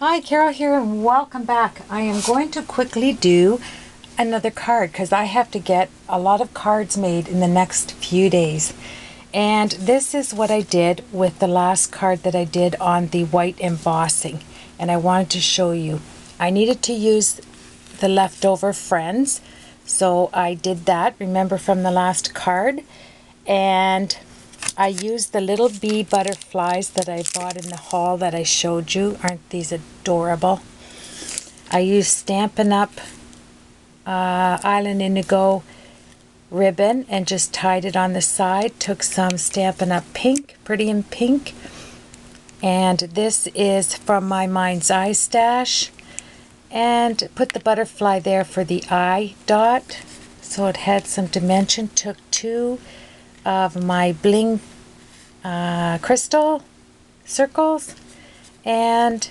Hi, Carol here and welcome back. I am going to quickly do another card because I have to get a lot of cards made in the next few days. And this is what I did with the last card that I did on the white embossing. And I wanted to show you. I needed to use the leftover friends. So I did that, remember from the last card. And I used the little bee butterflies that I bought in the haul that I showed you. Aren't these adorable? I used Stampin' Up! Island Indigo ribbon and just tied it on the side. Took some Stampin' Up! Pink, Pretty in Pink. And this is from my Mind's Eye stash. And put the butterfly there for the eye dot. So it had some dimension. Took two of my bling crystal circles, and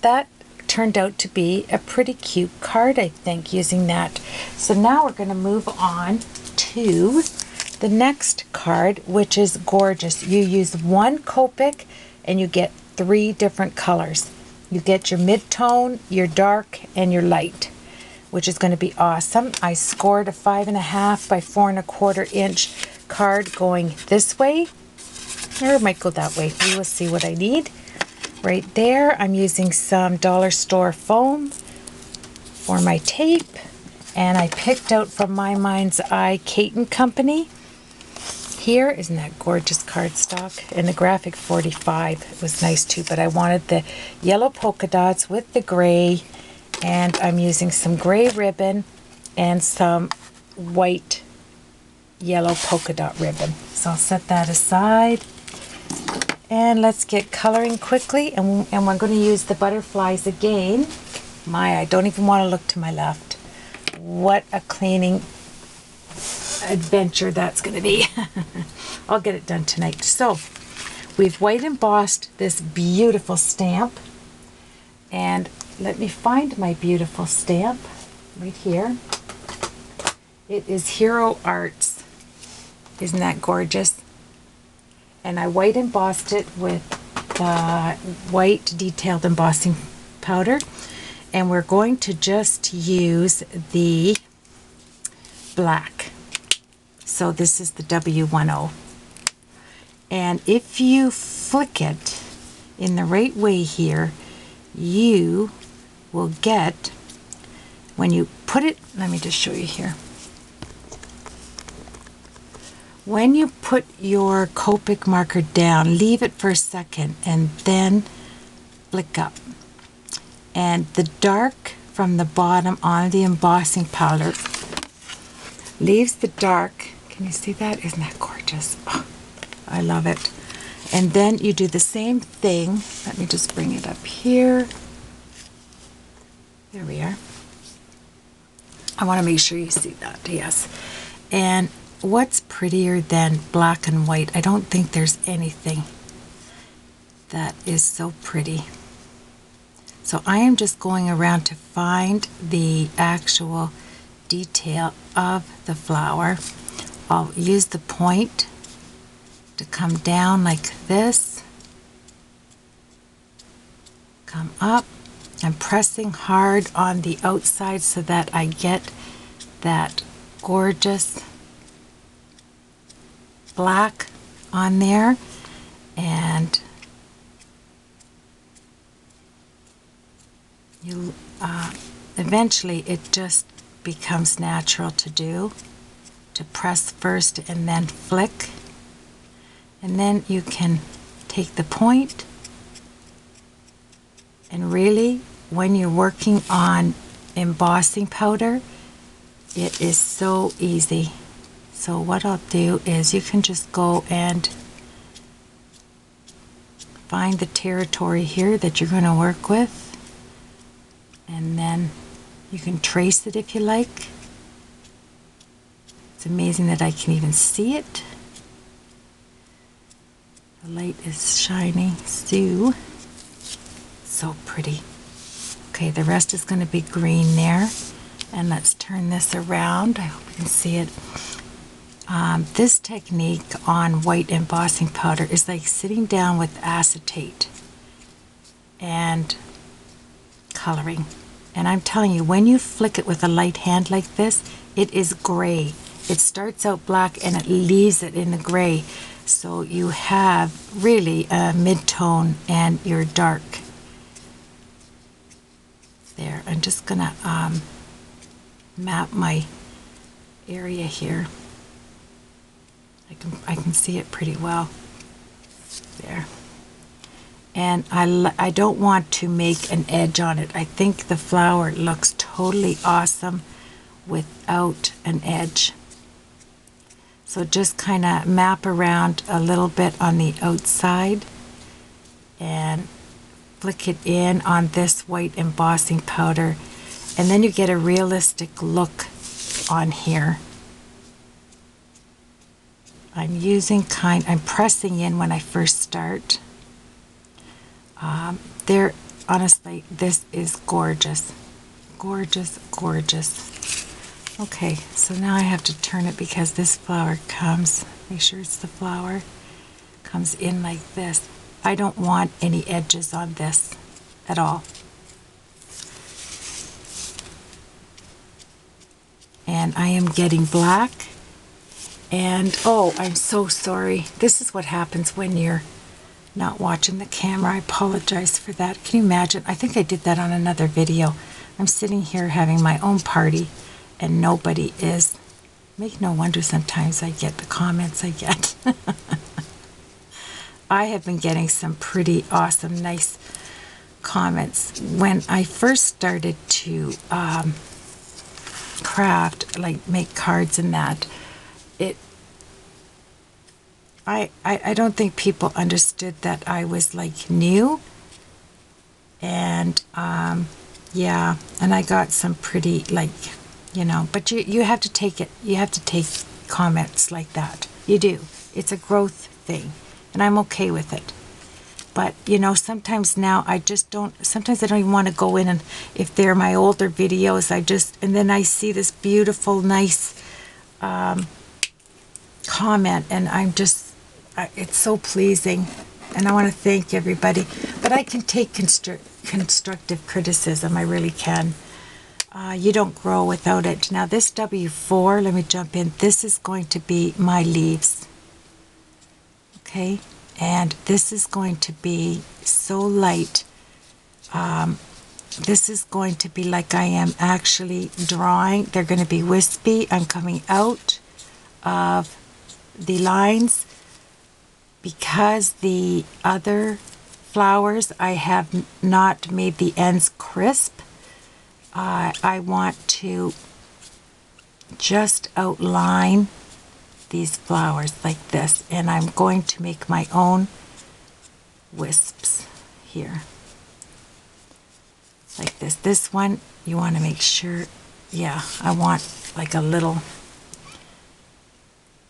that turned out to be a pretty cute card, I think, using that. So now we're going to move on to the next card, which is gorgeous. You use one Copic and you get 3 different colors. You get your mid-tone, your dark, and your light, which is going to be awesome. I scored a 5.5 by 4.25 inch card going this way, or it might go that way. We will see what I need. Right there, I'm using some dollar store foam for my tape, and I picked out from my Mind's Eye Caton Company. Here, isn't that gorgeous cardstock? And the graphic 45, it was nice too, but I wanted the yellow polka dots with the gray, and I'm using some gray ribbon and some white yellow polka dot ribbon. So I'll set that aside, and let's get coloring quickly, and we're going to use the butterflies again. I don't even want to look to my left. What a cleaning adventure that's going to be. I'll get it done tonight. So we've white embossed this beautiful stamp, and let me find my beautiful stamp right here. It is Hero Arts. Isn't that gorgeous? And I white embossed it with the white detailed embossing powder. And we're going to just use the black. So this is the W10. And if you flick it in the right way here, you will get, when you put it, let me just show you here. When you put your Copic marker down, leave it for a second and then flick up. And the dark from the bottom on the embossing powder leaves the dark. Can you see that? Isn't that gorgeous? Oh, I love it. And then you do the same thing. Let me just bring it up here. There we are. I want to make sure you see that. Yes. And what's prettier than black and white? I don't think there's anything that is so pretty. So I am just going around to find the actual detail of the flower. I'll use the point to come down like this, come up. I'm pressing hard on the outside so that I get that gorgeous black on there, and you eventually it just becomes natural to do, to press first and then flick, and then you can take the point, and really when you're working on embossing powder, it is so easy. So what I'll do is you can just go and find the territory here that you're going to work with, and then you can trace it if you like. It's amazing that I can even see it. The light is shining through. So pretty. Okay, the rest is going to be green there. And let's turn this around. I hope you can see it. This technique on white embossing powder is like sitting down with acetate and coloring. And I'm telling you, when you flick it with a light hand like this, it is gray. It starts out black and it leaves it in the gray. So you have really a mid-tone and your dark. There, I'm just gonna map my area here. I can see it pretty well. There. And I don't want to make an edge on it. I think the flower looks totally awesome without an edge. So just kind of map around a little bit on the outside and flick it in on this white embossing powder, and then you get a realistic look on here. I'm pressing in when I first start. Honestly, this is gorgeous. Gorgeous, gorgeous. Okay, so now I have to turn it because this flower comes, make sure it's the flower, comes in like this. I don't want any edges on this at all. And I am getting black. And oh, I'm so sorry. This is what happens when you're not watching the camera. I apologize for that. Can you imagine? I think I did that on another video. I'm sitting here having my own party and nobody is. Make no wonder sometimes I get the comments I get. I have been getting some pretty awesome, nice comments. When I first started to craft, like make cards and that, I don't think people understood that I was like new. And yeah, and I got some pretty like, you know, but you have to take it, you have to take comments like that. You do. It's a growth thing. And I'm okay with it. But, you know, sometimes now I just don't, sometimes I don't even want to go in, and if they're my older videos, and then I see this beautiful, nice comment, and I'm just, it's so pleasing, and I want to thank everybody. But I can take constructive criticism, I really can. You don't grow without it. Now this W4, let me jump in, this is going to be my leaves. Okay, and this is going to be so light. This is going to be like I am actually drawing. They're going to be wispy. I'm coming out of the lines because the other flowers I have not made the ends crisp. I want to just outline these flowers like this, and I'm going to make my own wisps here like this. This one you want to make sure, yeah, I want like a little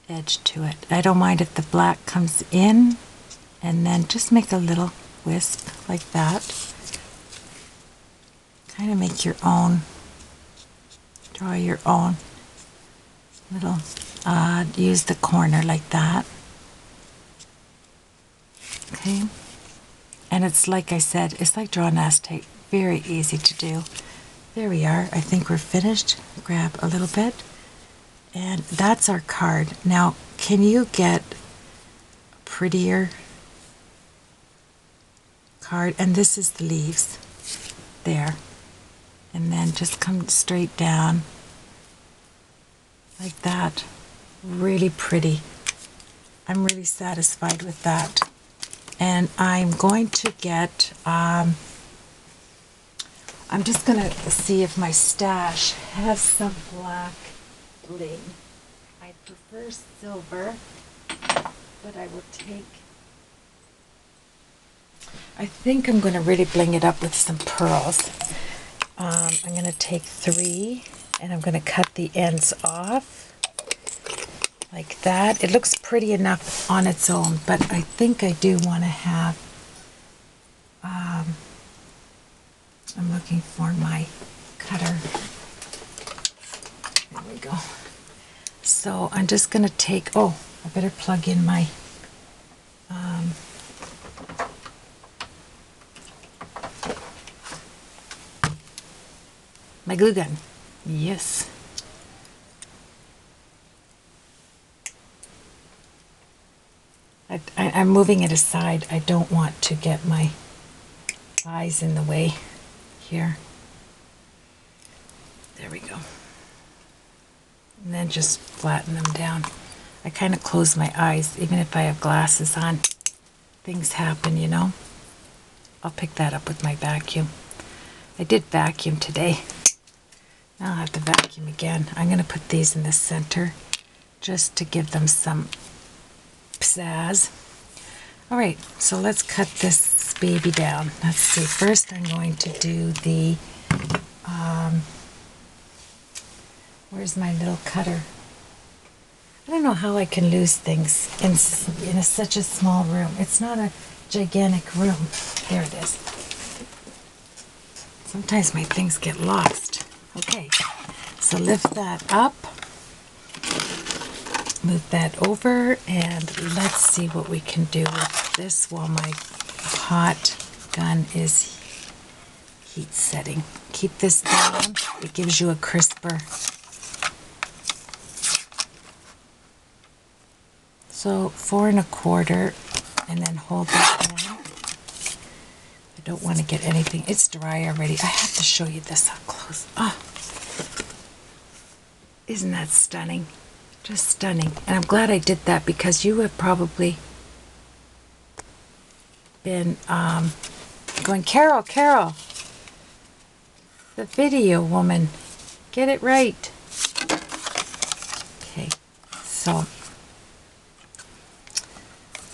edge to it. I don't mind if the black comes in, and then just make a little wisp like that. Kind of make your own, draw your own little, use the corner like that. Okay, and it's like I said, it's like drawing acetate, very easy to do. There we are. I think we're finished. Grab a little bit, and that's our card. Now, can you get a prettier card? And this is the leaves there, and then just come straight down like that. Really pretty. I'm really satisfied with that. And I'm going to get, I'm just going to see if my stash has some black bling. I prefer silver, but I will take, I think I'm going to really bling it up with some pearls. I'm going to take 3, and I'm going to cut the ends off like that. It looks pretty enough on its own, but I think I do want to have, I'm looking for my cutter. There we go. So I'm just going to take, oh, I better plug in my, My glue gun. Yes. I'm moving it aside. I don't want to get my eyes in the way here. There we go. And then just flatten them down. I kind of close my eyes, even if I have glasses on. Things happen, you know. I'll pick that up with my vacuum. I did vacuum today. Now I'll have to vacuum again. I'm going to put these in the center just to give them some pizzazz. All right, so let's cut this baby down. Let's see. First, I'm going to do the. Where's my little cutter? I don't know how I can lose things in such a small room. It's not a gigantic room. There it is. Sometimes my things get lost. Okay, so lift that up. Move that over, and let's see what we can do with this while my hot gun is heat setting. Keep this down. It gives you a crisper. So 4 1/4, and then hold that down. I don't want to get anything. It's dry already. I have to show you this up close. Oh, isn't that stunning? Just stunning. And I'm glad I did that because you have probably been going, Carol, the video woman, get it right. Okay, so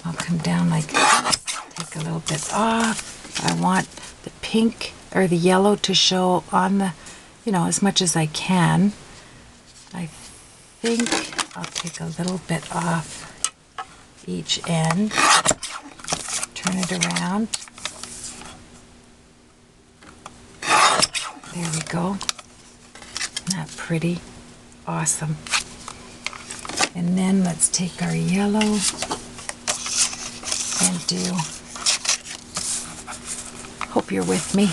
I'll come down like this, take a little bit off. I want the pink or the yellow to show on the, you know, as much as I can. I think I'll take a little bit off each end, turn it around. There we go. Isn't that pretty? Awesome. And then let's take our yellow and do, hope you're with me.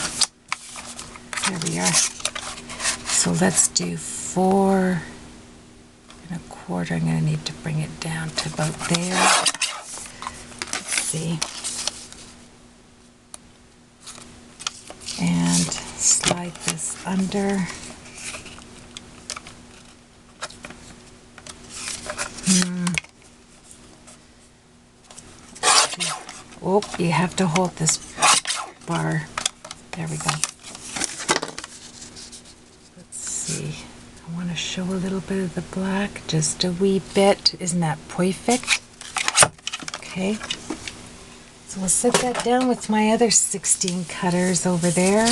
There we are. So let's do 4 1/4. I'm going to need to bring it down to about there. Let's see. And slide this under. Oh, you have to hold this bar. There we go. Let's see. I want to show a little bit of the black, just a wee bit. Isn't that perfect? Okay. So we'll set that down with my other 16 cutters over there.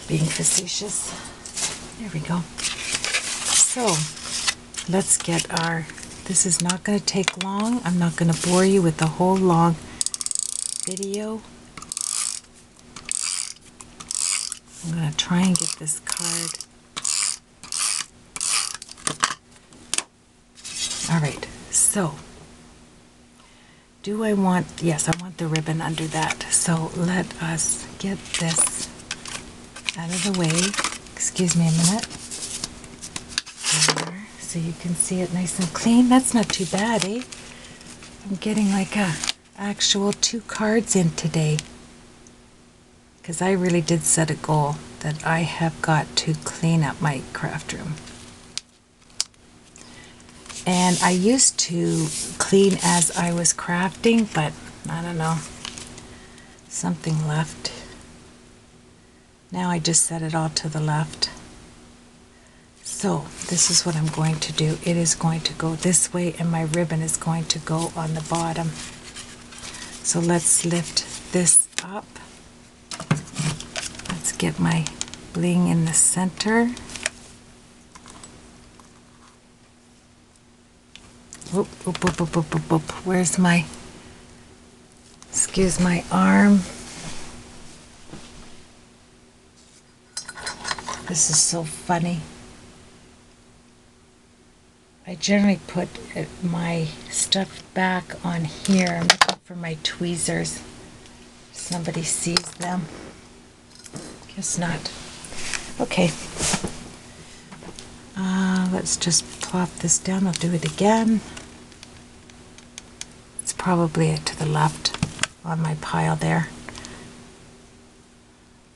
Being facetious. There we go. So let's get our, this is not going to take long. I'm not going to bore you with the whole long video. I'm going to try and get this card. All right, so do I want, yes, I want the ribbon under that. So let us get this out of the way. Excuse me a minute. There, so you can see it nice and clean. That's not too bad, eh? I'm getting like a actual 2 cards in today. Because I really did set a goal that I have got to clean up my craft room. And I used to clean as I was crafting, but I don't know, something left. Now I just set it all to the left. So this is what I'm going to do. It is going to go this way, and my ribbon is going to go on the bottom. So let's lift this up. Let's get my bling in the center. Oop, oop, oop, oop, oop, oop, oop. Where's my, excuse my arm. This is so funny. I generally put my stuff back on here. I'm looking for my tweezers. Somebody sees them. Guess not. Okay. Let's just plop this down. I'll do it again. It's probably to the left on my pile there.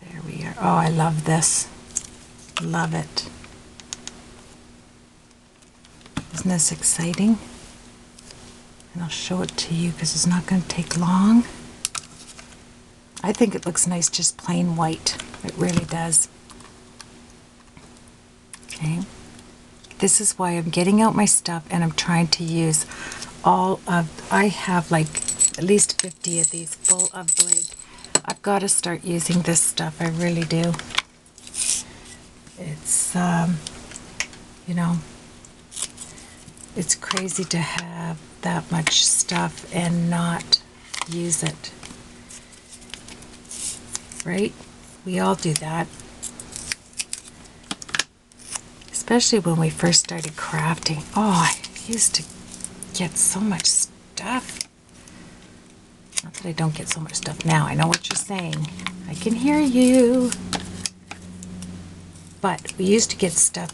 There we are. Oh, I love this. Love it. Isn't this exciting? And I'll show it to you because it's not going to take long. I think it looks nice just plain white. It really does. Okay. This is why I'm getting out my stuff and I'm trying to use all of, I have like at least 50 of these full of blade. I've got to start using this stuff. I really do. It's, you know, it's crazy to have that much stuff and not use it. Right? We all do that. Especially when we first started crafting. Oh, I used to get so much stuff. Not that I don't get so much stuff now. I know what you're saying. I can hear you. But we used to get stuff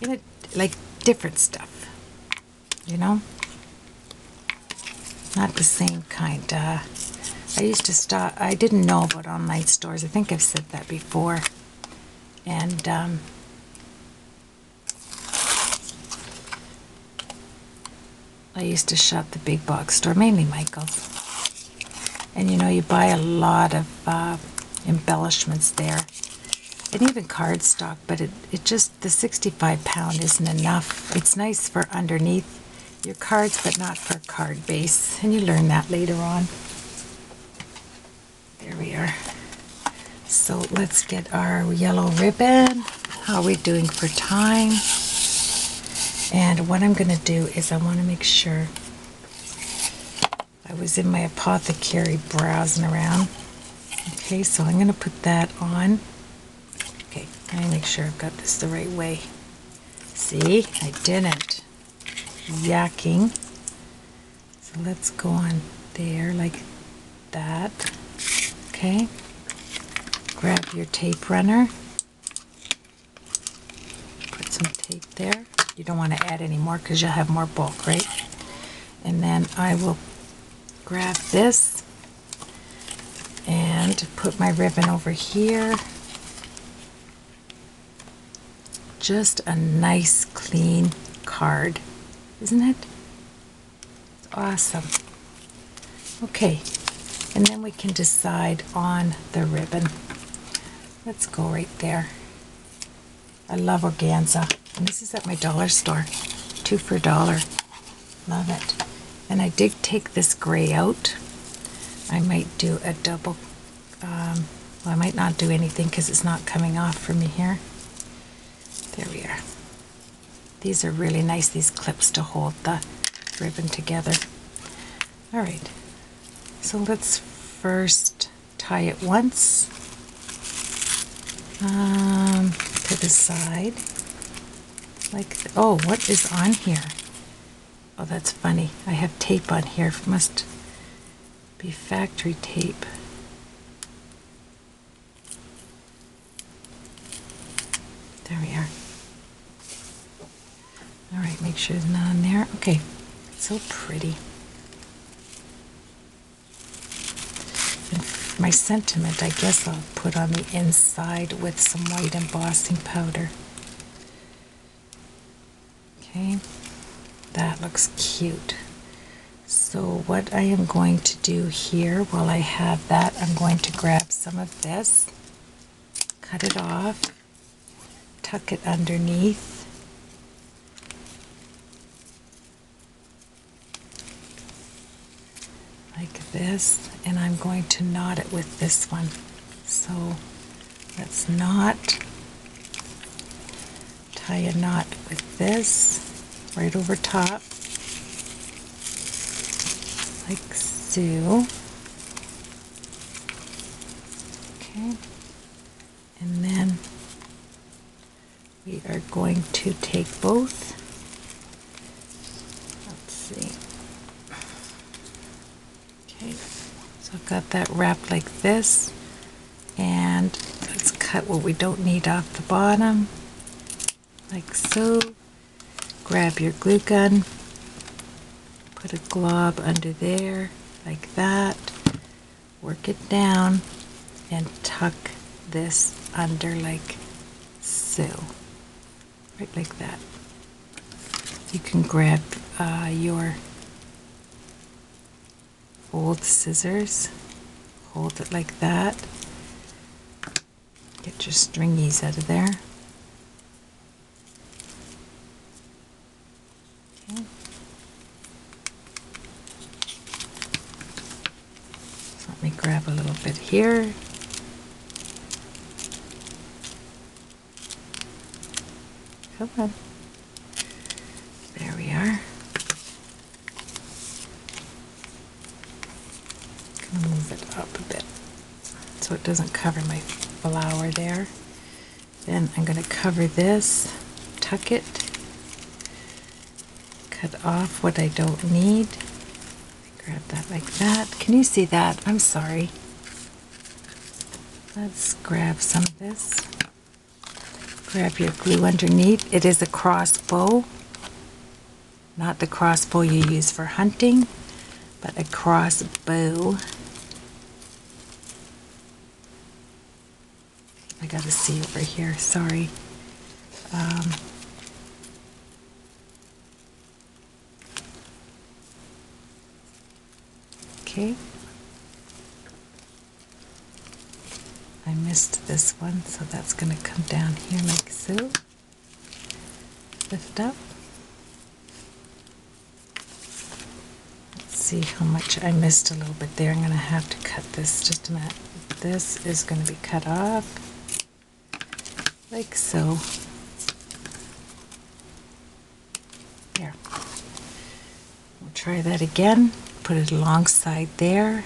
in it, like different stuff. You know? Not the same kind. I used to stop. I didn't know about online stores. I think I've said that before. And I used to shop the big box store, mainly Michael's. And you know, you buy a lot of embellishments there. And even cardstock, but it just, the 65-pound isn't enough. It's nice for underneath your cards, but not for a card base. And you learn that later on. There we are. So let's get our yellow ribbon. How are we doing for time? And what I'm going to do is I want to make sure. I was in my apothecary browsing around. Okay, so I'm going to put that on. Okay, let me make sure I've got this the right way. See, I didn't. Yakking. So let's go on there like that. Okay. Grab your tape runner. Put some tape there. You don't want to add any more because you'll have more bulk, right? And then I will grab this and put my ribbon over here. Just a nice clean card, isn't it? It's awesome. Okay, and then we can decide on the ribbon. Let's go right there. I love organza, and this is at my dollar store. 2 for $1. Love it. And I did take this gray out. I might do a double, well, I might not do anything because it's not coming off for me here. There we are. These are really nice, these clips to hold the ribbon together. All right, so let's first tie it once to the side. Like, oh, what is on here? Oh, that's funny. I have tape on here. It must be factory tape. There we are. All right, make sure there's none on there. Okay, so pretty. And my sentiment, I guess I'll put on the inside with some white embossing powder. Okay, that looks cute. So what I am going to do here, while I have that, I'm going to grab some of this, cut it off, tuck it underneath, like this, and I'm going to knot it with this one. So let's knot, tie a knot with this right over top, like so. Okay, and then we are going to take both. Let's see. Okay, so I've got that wrapped like this, and let's cut what we don't need off the bottom, like so. Grab your glue gun, put a glob under there, like that. Work it down and tuck this under like so, right like that. You can grab your old scissors, hold it like that, get your stringies out of there. Okay. So let me grab a little bit here. Come on. There we are. Gonna move it up a bit so it doesn't cover my flower there. Then I'm gonna cover this, tuck it, cut off what I don't need. Grab that like that. Can you see that? I'm sorry. Let's grab some of this. Grab your glue underneath. It is a crossbow, not the crossbow you use for hunting, but a crossbow. I gotta see over here, sorry. Okay. I missed this one, so that's going to come down here like so. Lift up. Let's see how much I missed a little bit there. I'm going to have to cut this just a minute. This is going to be cut off like so. There. We'll try that again. Put it alongside there,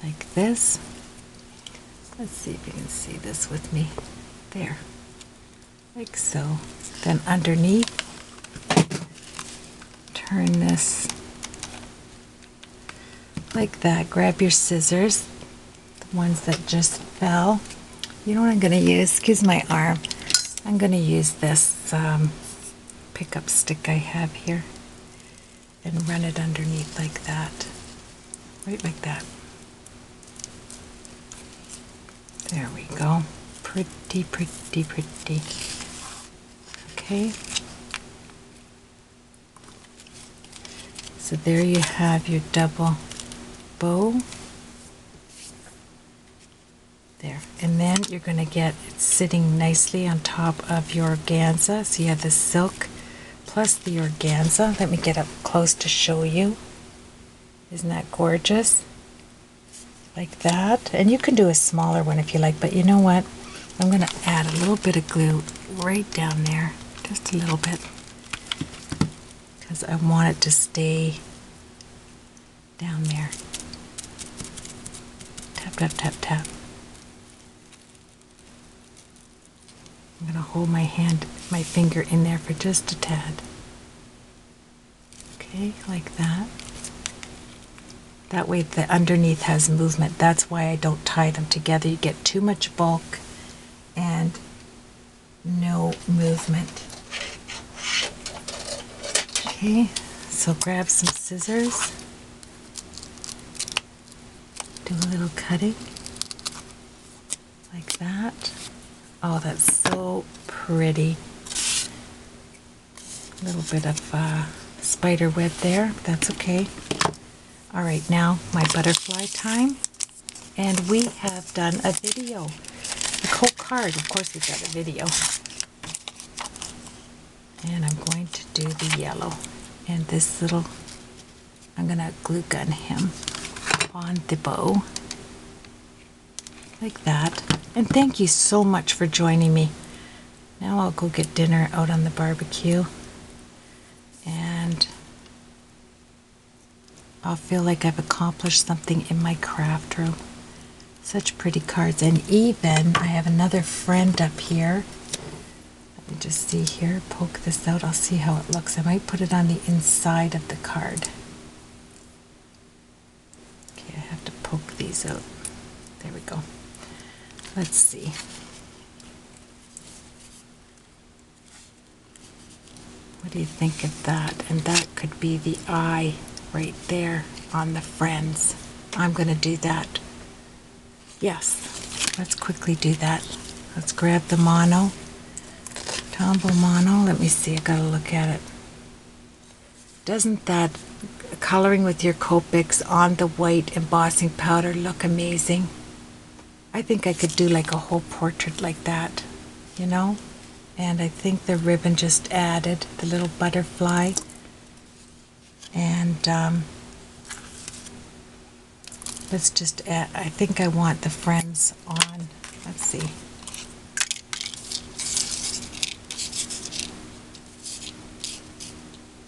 like this. Let's see if you can see this with me. There, like so. Then underneath, turn this like that. Grab your scissors, the ones that just fell. You know what I'm going to use? Excuse my arm. I'm going to use this pickup stick I have here and run it underneath like that. Right like that. There we go. Pretty, pretty, pretty. Okay. So there you have your double bow. There. And then you're going to get it sitting nicely on top of your organza. So you have the silk plus the organza. Let me get up close to show you. Isn't that gorgeous? Like that. And you can do a smaller one if you like, but you know what? I'm going to add a little bit of glue right down there, just a little bit, because I want it to stay down there. Tap, tap, tap, tap. I'm going to hold my finger in there for just a tad. Okay, like that. That way the underneath has movement. That's why I don't tie them together. You get too much bulk and no movement. Okay, so grab some scissors. Do a little cutting. Like that. Oh, that's so pretty. A little bit of spider web there. That's okay. All right, now my butterfly time, and we have done a video. The whole card, of course we've got a video. And I'm going to do the yellow. And this little, I'm going to glue gun him on the bow. Like that. And thank you so much for joining me. Now I'll go get dinner out on the barbecue. And I'll feel like I've accomplished something in my craft room. Such pretty cards. And even I have another friend up here. Let me just see here. Poke this out. I'll see how it looks. I might put it on the inside of the card. Okay, I have to poke these out. There we go. Let's see. What do you think of that? And that could be the eye right there on the friends. I'm going to do that. Yes, let's quickly do that. Let's grab the mono. Tombow mono. Let me see, I gotta look at it. Doesn't that coloring with your Copics on the white embossing powder look amazing? I think I could do like a whole portrait like that, you know? And I think the ribbon just added the little butterfly. And let's just add, I think I want the friends on. Let's see.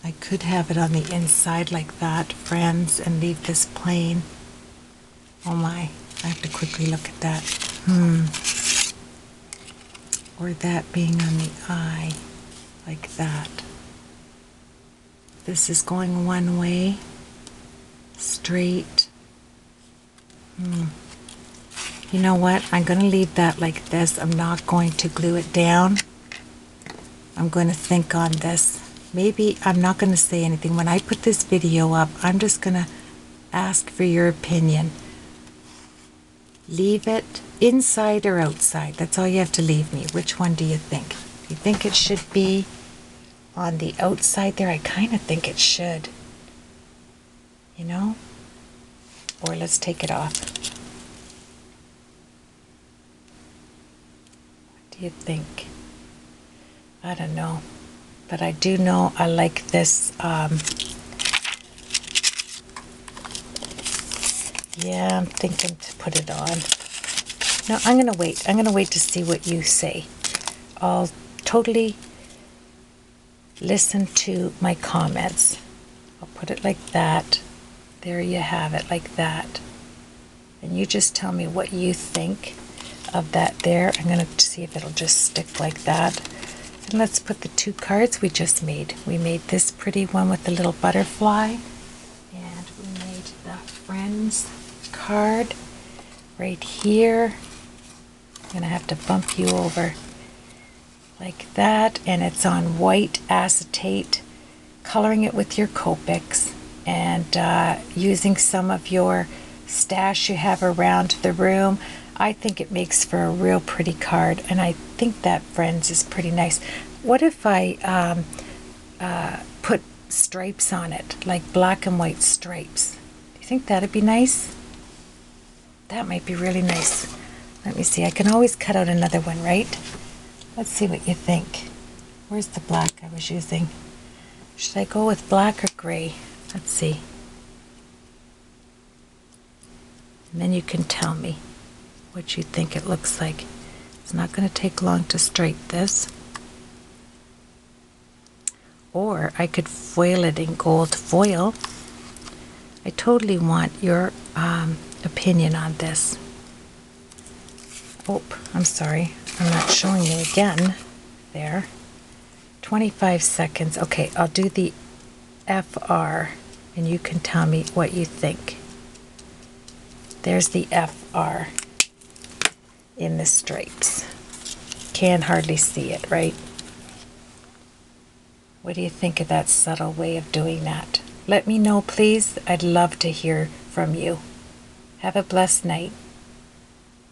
I could have it on the inside like that, friends, and leave this plain. Oh my, I have to quickly look at that. Or that being on the eye, like that. This is going one way, straight. You know what? I'm going to leave that like this. I'm not going to glue it down. I'm going to think on this. Maybe I'm not going to say anything. When I put this video up, I'm just going to ask for your opinion. Leave it inside or outside. That's all you have to leave me. Which one do you think? You think it should be on the outside there? I kind of think it should. You know? Or let's take it off. What do you think? I don't know. But I do know I like this. Yeah, I'm thinking to put it on. No, I'm going to wait. I'm going to wait to see what you say. I'll totally listen to my comments. I'll put it like that. There you have it, like that. And you just tell me what you think of that there. I'm going to see if it'll just stick like that. And let's put the two cards we just made. We made this pretty one with the little butterfly. And we made the Friends card right here. I'm going to have to bump you over like that. And it's on white acetate. Coloring it with your Copics. And using some of your stash you have around the room. I think it makes for a real pretty card, and I think that Friends is pretty nice. What if I put stripes on it, like black and white stripes? Do you think that'd be nice? That might be really nice. Let me see. I can always cut out another one, right? Let's see what you think. Where's the black I was using? Should I go with black or gray? Let's see. And then you can tell me what you think it looks like. It's not going to take long to stripe this. Or I could foil it in gold foil. I totally want your opinion on this. Oh, I'm sorry. I'm not showing you again. There. 25 seconds. Okay, I'll do the FR and you can tell me what you think. There's the FR in the stripes. Can hardly see it, right? What do you think of that subtle way of doing that? Let me know, please. I'd love to hear from you. Have a blessed night.